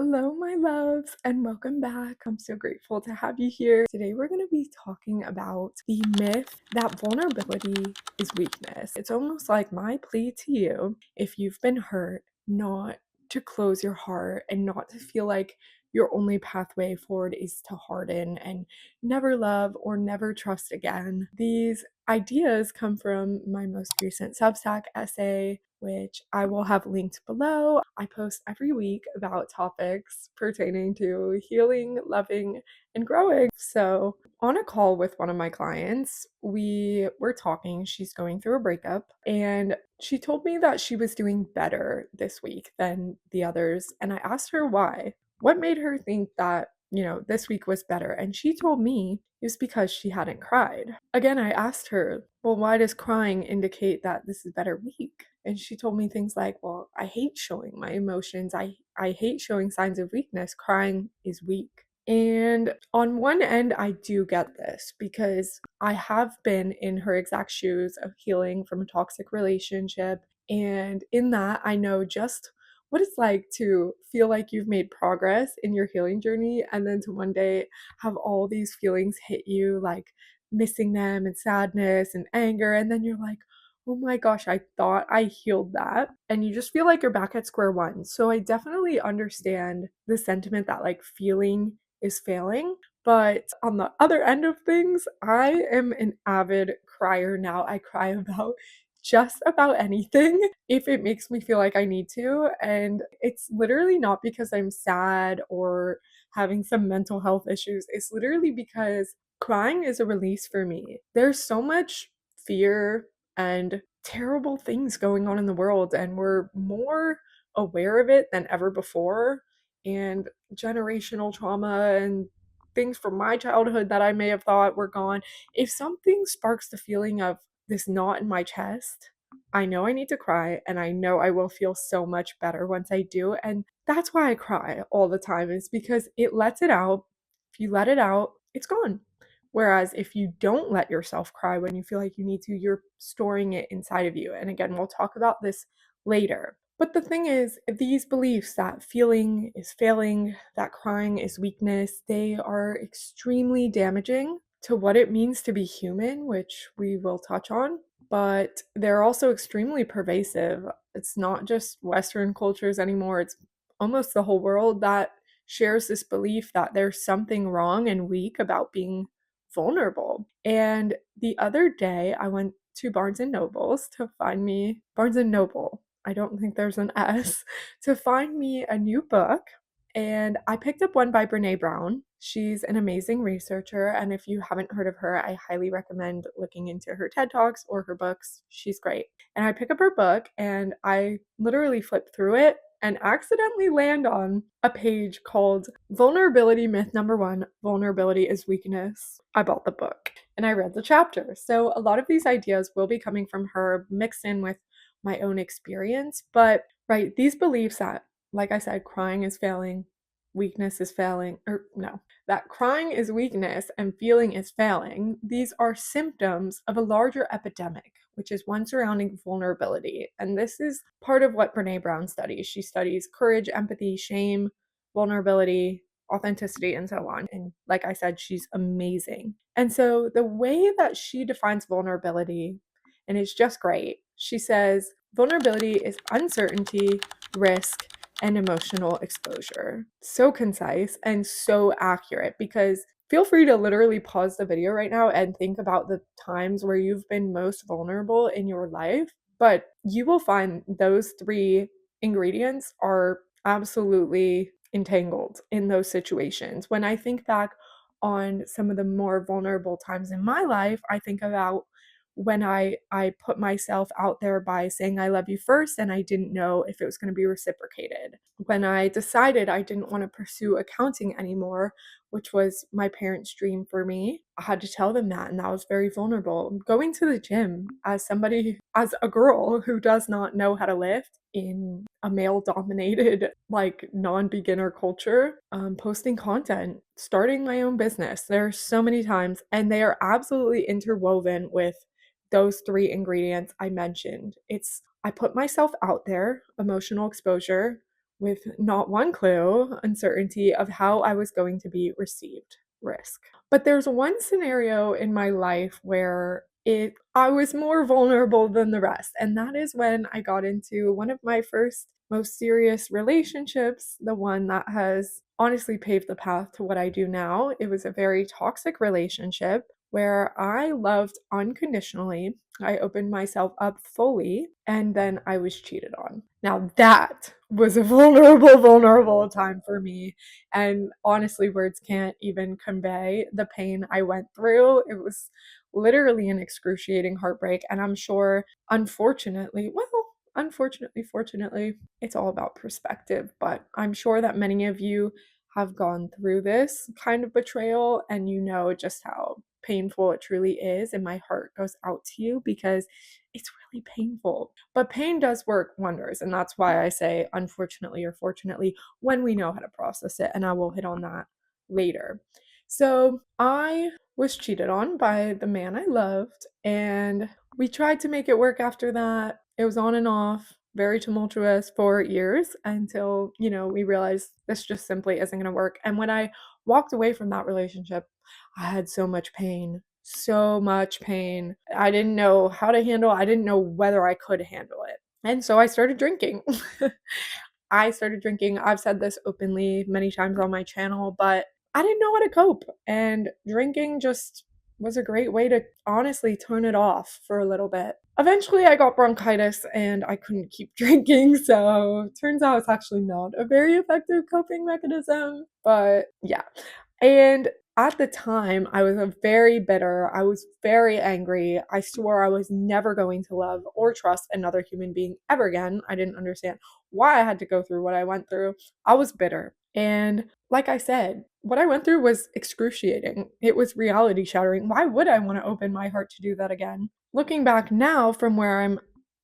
Hello, my loves, and welcome back. I'm so grateful to have you here. Today, we're going to be talking about the myth that vulnerability is weakness. It's almost like my plea to you, if you've been hurt, not to close your heart and not to feel like your only pathway forward is to harden and never love or never trust again. These ideas come from my most recent Substack essay, which I will have linked below. I post every week about topics pertaining to healing, loving, and growing. So, on a call with one of my clients, we were talking. She's going through a breakup, and she told me that she was doing better this week than the others. And I asked her why. What made her think that, this week was better? And she told me it was because she hadn't cried. Again, I asked her, well, why does crying indicate that this is a better week? And she told me things like, well, I hate showing my emotions. I hate showing signs of weakness. Crying is weak. And on one end, I do get this because I have been in her exact shoes of healing from a toxic relationship. And in that, I know just what it's like to feel like you've made progress in your healing journey and then to one day have all these feelings hit you, like missing them and sadness and anger. And then you're like, oh my gosh, I thought I healed that. And you just feel like you're back at square one. So I definitely understand the sentiment that like feeling is failing. But on the other end of things, I am an avid crier now. I cry about just about anything if it makes me feel like I need to. And it's literally not because I'm sad or having some mental health issues. It's literally because crying is a release for me. There's so much fear and terrible things going on in the world, and we're more aware of it than ever before. And generational trauma and things from my childhood that I may have thought were gone. If something sparks the feeling of this knot in my chest, I know I need to cry, and I know I will feel so much better once I do. And that's why I cry all the time, is because it lets it out. If you let it out, it's gone. Whereas if you don't let yourself cry when you feel like you need to, you're storing it inside of you. And again, we'll talk about this later. But the thing is, these beliefs that feeling is failing, that crying is weakness, they are extremely damaging to what it means to be human, which we will touch on. But they're also extremely pervasive. It's not just Western cultures anymore, it's almost the whole world that shares this belief that there's something wrong and weak about being vulnerable. And the other day, I went to Barnes and Noble's to find me Barnes and Noble. I don't think there's an S to find me a new book. And I picked up one by Brene Brown. She's an amazing researcher. And if you haven't heard of her, I highly recommend looking into her TED Talks or her books. She's great. And I pick up her book and I literally flip through it and accidentally land on a page called Vulnerability Myth Number One, Vulnerability is Weakness. I bought the book and I read the chapter. So a lot of these ideas will be coming from her, mixed in with my own experience. But right, these beliefs that, like I said, crying is failing, weakness is failing, or no, that crying is weakness and feeling is failing, these are symptoms of a larger epidemic, which is one surrounding vulnerability. And this is part of what Brene Brown studies. She studies courage, empathy, shame, vulnerability, authenticity, and so on. And like I said, she's amazing. And so the way that she defines vulnerability, and it's just great, she says vulnerability is uncertainty, risk, and emotional exposure. So concise and so accurate, because feel free to literally pause the video right now and think about the times where you've been most vulnerable in your life. But you will find those three ingredients are absolutely entangled in those situations. When I think back on some of the more vulnerable times in my life, I think about when I put myself out there by saying I love you first and I didn't know if it was going to be reciprocated. When I decided I didn't want to pursue accounting anymore, which was my parents' dream for me, I had to tell them that, and that was very vulnerable. Going to the gym as somebody, as a girl who does not know how to lift in a male dominated, like non-beginner culture, posting content, starting my own business. There are so many times, and they are absolutely interwoven with those three ingredients I mentioned. I put myself out there, emotional exposure, with not one clue, uncertainty of how I was going to be received, risk. But there's one scenario in my life where I was more vulnerable than the rest, and that is when I got into one of my first most serious relationships, the one that has honestly paved the path to what I do now. It was a very toxic relationship where I loved unconditionally. I opened myself up fully, and then I was cheated on. Now, that was a vulnerable time for me. And honestly, words can't even convey the pain I went through. It was literally an excruciating heartbreak. And I'm sure, fortunately, it's all about perspective. But I'm sure that many of you have gone through this kind of betrayal, and you know just how painful it truly is. And my heart goes out to you because it's really painful. But pain does work wonders. And that's why I say, unfortunately or fortunately, when we know how to process it. And I will hit on that later. So I was cheated on by the man I loved, and we tried to make it work after that. It was on and off, very tumultuous for years until, we realized this just simply isn't going to work. And when I walked away from that relationship, I had so much pain. So much pain. I didn't know how to handle. I didn't know whether I could handle it. And so I started drinking. I started drinking. I've said this openly many times on my channel, but I didn't know how to cope. And drinking just was a great way to honestly turn it off for a little bit. Eventually, I got bronchitis and I couldn't keep drinking. So, turns out it's actually not a very effective coping mechanism. But yeah. And at the time, I was very bitter. I was very angry. I swore I was never going to love or trust another human being ever again. I didn't understand why I had to go through what I went through. I was bitter. And like I said, what I went through was excruciating. It was reality shattering. Why would I want to open my heart to do that again? Looking back now from where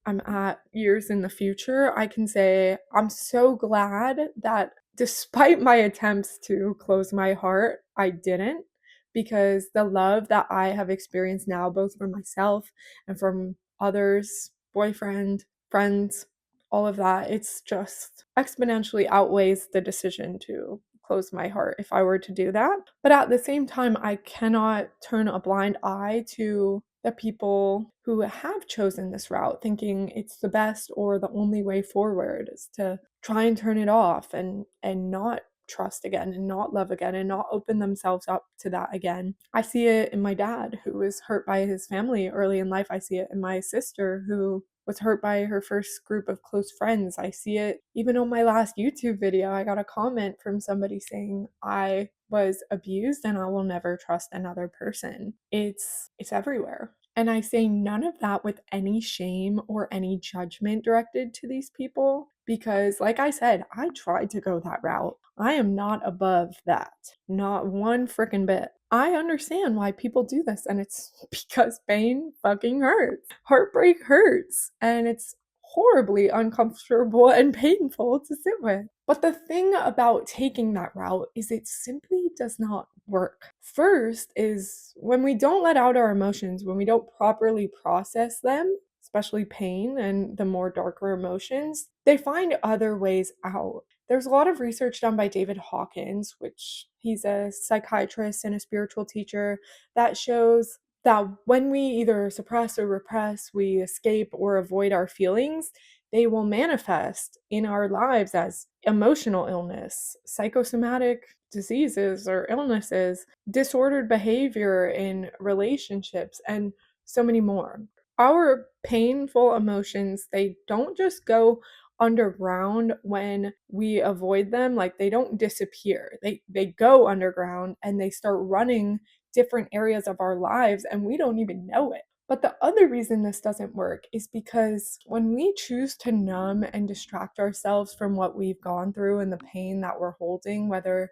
I'm at years in the future, I can say I'm so glad that despite my attempts to close my heart, I didn't, because the love that I have experienced now, both from myself and from others, boyfriend, friends, all of that, it's just exponentially outweighs the decision to close my heart if I were to do that. But at the same time, I cannot turn a blind eye to the people who have chosen this route, thinking it's the best or the only way forward is to try and turn it off and not trust again and not love again and not open themselves up to that again. I see it in my dad, who was hurt by his family early in life. I see it in my sister, who was hurt by her first group of close friends. I see it even on my last YouTube video. I got a comment from somebody saying I was abused and I will never trust another person. It's everywhere. And I say none of that with any shame or any judgment directed to these people, because, like I said, I tried to go that route. I am not above that. Not one freaking bit. I understand why people do this, and it's because pain fucking hurts. Heartbreak hurts, and it's horribly uncomfortable and painful to sit with. But the thing about taking that route is it simply does not work. First is when we don't let out our emotions, when we don't properly process them, especially pain and the more darker emotions, they find other ways out. There's a lot of research done by David Hawkins, which he's a psychiatrist and a spiritual teacher, that shows that when we either suppress or repress, we escape or avoid our feelings, they will manifest in our lives as emotional illness, psychosomatic diseases or illnesses, disordered behavior in relationships, and so many more. Our painful emotions, they don't just go underground when we avoid them. Like, they don't disappear. They go underground and they start running different areas of our lives and we don't even know it. But the other reason this doesn't work is because when we choose to numb and distract ourselves from what we've gone through and the pain that we're holding, whether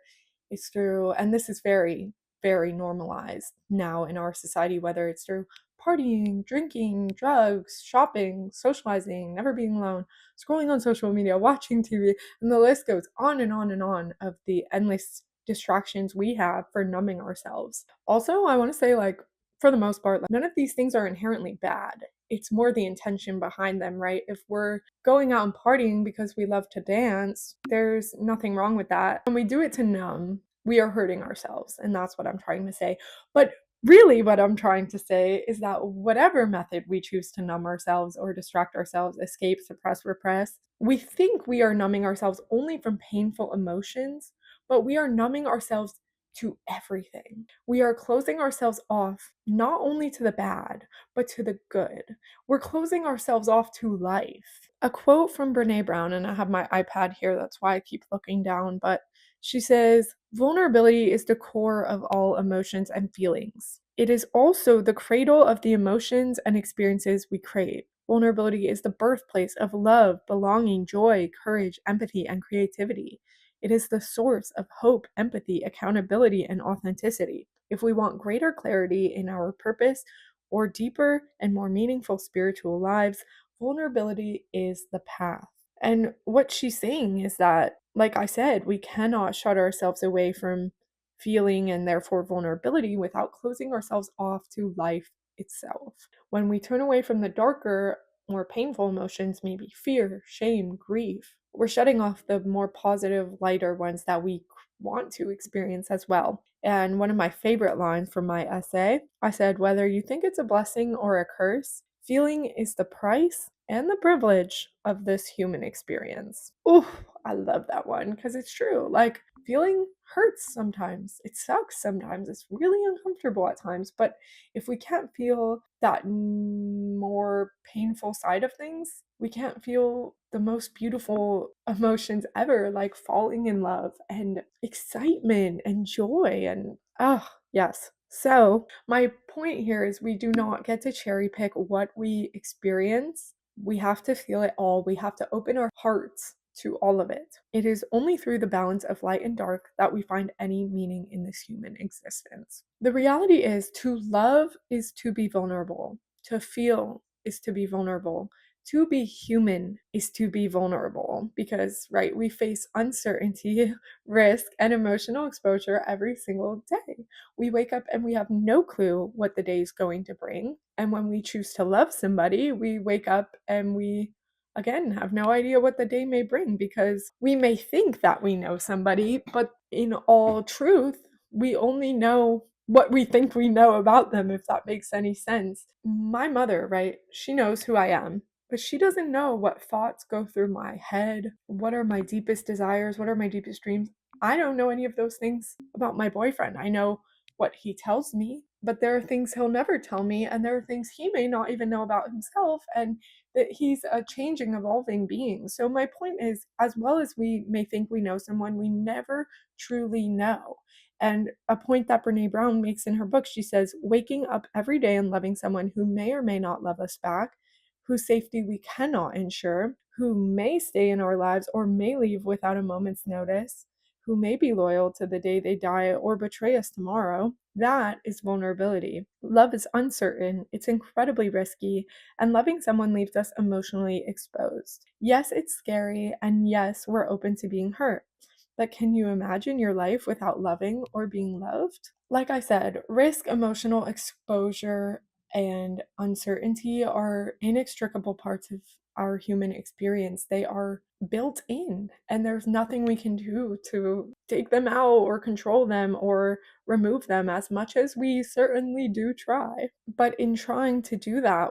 it's through, and this is very, very normalized now in our society, whether it's through partying, drinking, drugs, shopping, socializing, never being alone, scrolling on social media, watching TV, and the list goes on and on and on of the endless distractions we have for numbing ourselves. Also, I want to say, like, for the most part, like, none of these things are inherently bad. it's more the intention behind them, right? If we're going out and partying because we love to dance, there's nothing wrong with that. When we do it to numb, we are hurting ourselves, and that's what I'm trying to say. But really, what I'm trying to say is that whatever method we choose to numb ourselves or distract ourselves, escape, suppress, repress, we think we are numbing ourselves only from painful emotions, but we are numbing ourselves to everything. We are closing ourselves off not only to the bad, but to the good. We're closing ourselves off to life. A quote from Brene Brown, and I have my iPad here, that's why I keep looking down, but she says, "Vulnerability is the core of all emotions and feelings. It is also the cradle of the emotions and experiences we crave. Vulnerability is the birthplace of love, belonging, joy, courage, empathy, and creativity. It is the source of hope, empathy, accountability, and authenticity. If we want greater clarity in our purpose or deeper and more meaningful spiritual lives, vulnerability is the path." And what she's saying is that, like I said, we cannot shut ourselves away from feeling and therefore vulnerability without closing ourselves off to life itself. When we turn away from the darker, more painful emotions, maybe fear, shame, grief, we're shutting off the more positive, lighter ones that we want to experience as well. And one of my favorite lines from my essay, I said, "Whether you think it's a blessing or a curse, feeling is the price and the privilege of this human experience." Oh, I love that one because it's true. Like, feeling hurts sometimes. It sucks sometimes. It's really uncomfortable at times. But if we can't feel that more painful side of things, we can't feel the most beautiful emotions ever, like falling in love and excitement and joy. And oh, yes. So, my point here is we do not get to cherry pick what we experience. We have to feel it all. We have to open our hearts to all of it. It is only through the balance of light and dark that we find any meaning in this human existence. The reality is, to love is to be vulnerable, to feel is to be vulnerable. To be human is to be vulnerable because, right, we face uncertainty, risk, and emotional exposure every single day. We wake up and we have no clue what the day is going to bring. And when we choose to love somebody, we wake up and we, again, have no idea what the day may bring because we may think that we know somebody, but in all truth, we only know what we think we know about them, if that makes any sense. My mother, right, she knows who I am, but she doesn't know what thoughts go through my head. What are my deepest desires? What are my deepest dreams? I don't know any of those things about my boyfriend. I know what he tells me, but there are things he'll never tell me, and there are things he may not even know about himself, and that he's a changing, evolving being. So my point is, as well as we may think we know someone, we never truly know. And a point that Brene Brown makes in her book, she says, waking up every day and loving someone who may or may not love us back, whose safety we cannot ensure, who may stay in our lives or may leave without a moment's notice, who may be loyal to the day they die or betray us tomorrow, that is vulnerability. Love is uncertain, it's incredibly risky, and loving someone leaves us emotionally exposed. Yes, it's scary, and yes, we're open to being hurt. But can you imagine your life without loving or being loved? Like I said, risk, emotional exposure, and uncertainty are inextricable parts of our human experience. They are built in, and there's nothing we can do to take them out or control them or remove them, as much as we certainly do try. But in trying to do that,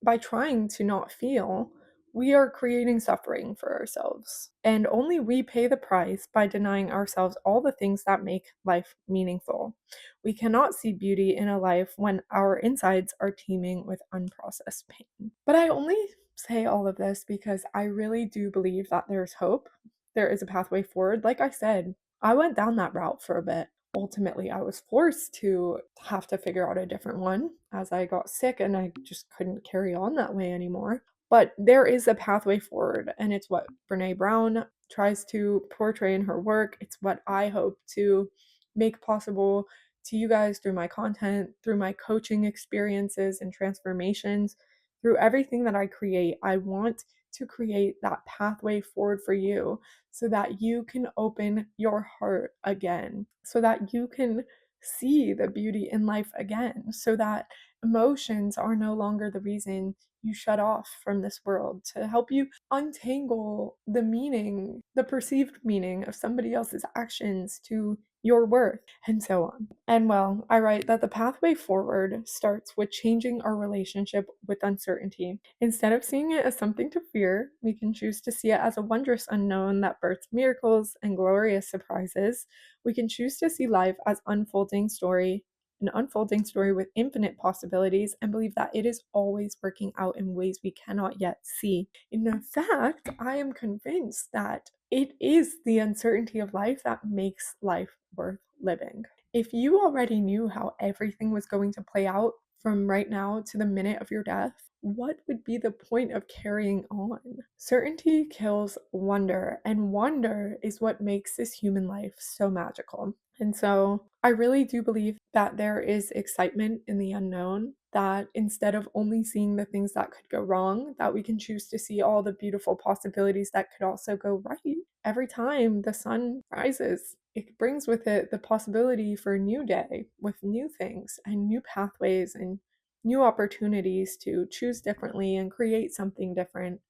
by trying to not feel, we are creating suffering for ourselves. And only we pay the price by denying ourselves all the things that make life meaningful. We cannot see beauty in a life when our insides are teeming with unprocessed pain. But I only say all of this because I really do believe that there's hope. There is a pathway forward. Like I said, I went down that route for a bit. Ultimately, I was forced to have to figure out a different one as I got sick and I just couldn't carry on that way anymore. But there is a pathway forward, and it's what Brene Brown tries to portray in her work. It's what I hope to make possible to you guys through my content, through my coaching experiences and transformations, through everything that I create. I want to create that pathway forward for you so that you can open your heart again, so that you can see the beauty in life again, so that emotions are no longer the reason you shut off from this world, to help you untangle the meaning, the perceived meaning of somebody else's actions to your worth, and so on. And well, I write that the pathway forward starts with changing our relationship with uncertainty. Instead of seeing it as something to fear, we can choose to see it as a wondrous unknown that births miracles and glorious surprises. We can choose to see life as an unfolding story with infinite possibilities, and believe that it is always working out in ways we cannot yet see. In fact, I am convinced that it is the uncertainty of life that makes life worth living. If you already knew how everything was going to play out from right now to the minute of your death, what would be the point of carrying on? Certainty kills wonder, and wonder is what makes this human life so magical. And so I really do believe that there is excitement in the unknown, that instead of only seeing the things that could go wrong, that we can choose to see all the beautiful possibilities that could also go right. Every time the sun rises, it brings with it the possibility for a new day with new things and new pathways and new opportunities to choose differently and create something different,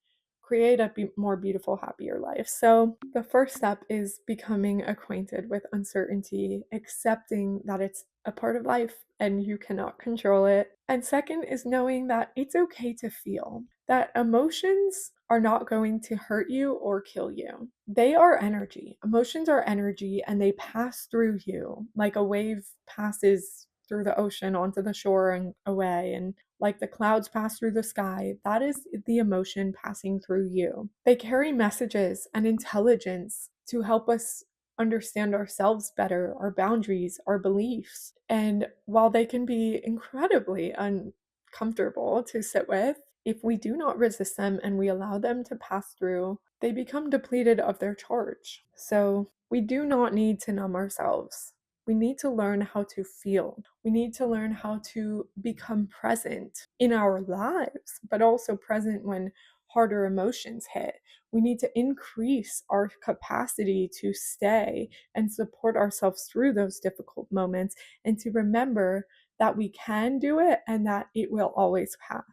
create a more beautiful, happier life. So, the first step is becoming acquainted with uncertainty, accepting that it's a part of life and you cannot control it. And second is knowing that it's okay to feel, that emotions are not going to hurt you or kill you. They are energy. Emotions are energy, and they pass through you like a wave passes through the ocean onto the shore and away, and like the clouds pass through the sky. That is the emotion passing through you. They carry messages and intelligence to help us understand ourselves better, our boundaries, our beliefs. And while they can be incredibly uncomfortable to sit with, if we do not resist them and we allow them to pass through, they become depleted of their charge. So we do not need to numb ourselves. We need to learn how to feel. We need to learn how to become present in our lives, but also present when harder emotions hit. We need to increase our capacity to stay and support ourselves through those difficult moments, and to remember that we can do it and that it will always pass.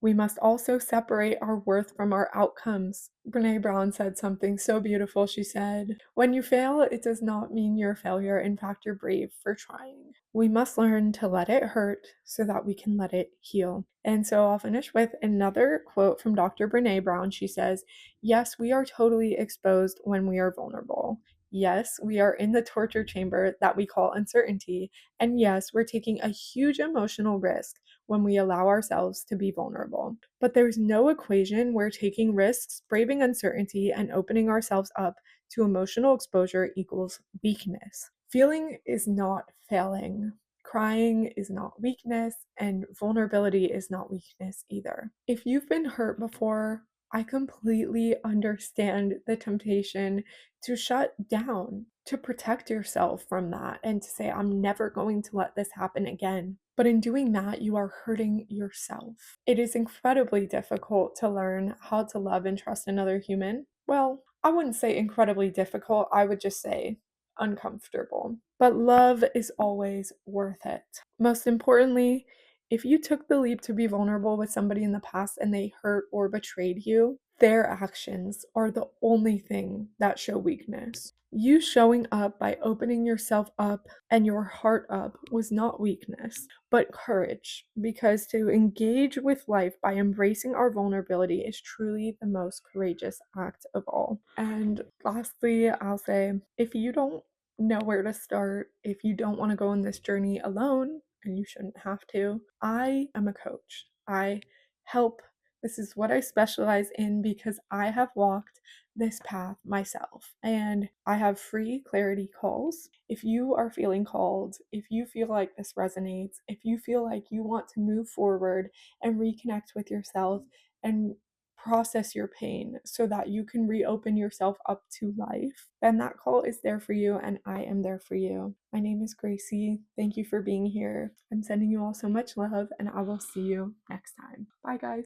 We must also separate our worth from our outcomes. Brene Brown said something so beautiful. She said, "When you fail, it does not mean you're a failure. In fact, you're brave for trying." We must learn to let it hurt so that we can let it heal. And so I'll finish with another quote from Dr. Brene Brown. She says, "Yes, we are totally exposed when we are vulnerable. Yes, we are in the torture chamber that we call uncertainty. And yes, we're taking a huge emotional risk when we allow ourselves to be vulnerable. But there's no equation where taking risks, braving uncertainty, and opening ourselves up to emotional exposure equals weakness. Feeling is not failing. Crying is not weakness, and vulnerability is not weakness either. If you've been hurt before, I completely understand the temptation to shut down, to protect yourself from that, and to say, I'm never going to let this happen again. But in doing that, you are hurting yourself. It is incredibly difficult to learn how to love and trust another human. Well, I wouldn't say incredibly difficult, I would just say uncomfortable. But love is always worth it. Most importantly, if you took the leap to be vulnerable with somebody in the past and they hurt or betrayed you, their actions are the only thing that show weakness. You showing up by opening yourself up and your heart up was not weakness, but courage, because to engage with life by embracing our vulnerability is truly the most courageous act of all. And lastly, I'll say, if you don't know where to start, if you don't want to go on this journey alone, and you shouldn't have to, I am a coach. I help. This is what I specialize in because I have walked this path myself, and I have free clarity calls. If you are feeling called, if you feel like this resonates, if you feel like you want to move forward and reconnect with yourself and process your pain so that you can reopen yourself up to life, then that call is there for you, and I am there for you. My name is Gracie. Thank you for being here. I'm sending you all so much love, and I will see you next time. Bye, guys.